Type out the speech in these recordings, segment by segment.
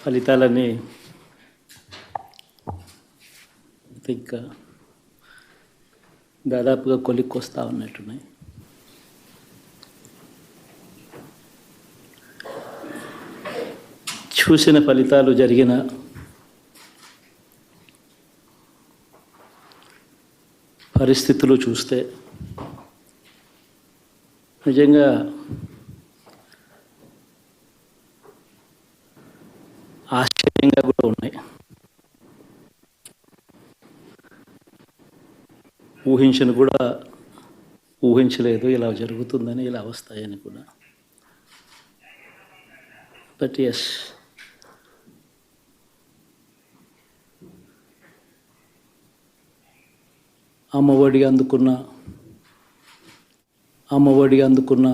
ఫలితాలన్నీ ఇంకా దాదాపుగా కొలిక్కొస్తా ఉన్నట్టున్నాయి. చూసిన ఫలితాలు జరిగిన పరిస్థితులు చూస్తే నిజంగా ఆశ్చర్యంగా కూడా ఉన్నాయి. ఊహించలేదు ఇలా జరుగుతుందని, ఇలా వస్తాయని కూడా. బట్ ఎస్, అమ్మఒడి అందుకున్న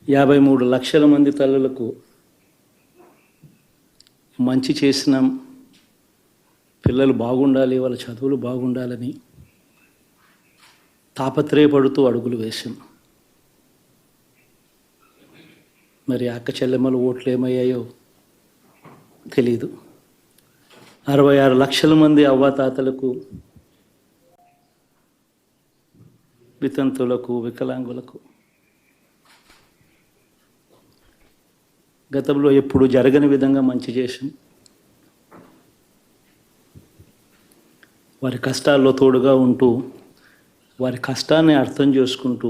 53 లక్షల మంది తల్లులకు మంచి చేసిన, పిల్లలు బాగుండాలి, వాళ్ళ చదువులు బాగుండాలని తాపత్రయపడుతూ అడుగులు వేశాం. మరి అక్క చెల్లెమ్మల ఓట్లు ఏమయ్యాయో తెలీదు. 66 లక్షల మంది అవ్వాతాతలకు, వితంతులకు, వికలాంగులకు గతంలో ఎప్పుడు జరగని విధంగా మంచి చేశాం. వారి కష్టాల్లో తోడుగా ఉంటూ, వారి కష్టాన్ని అర్థం చేసుకుంటూ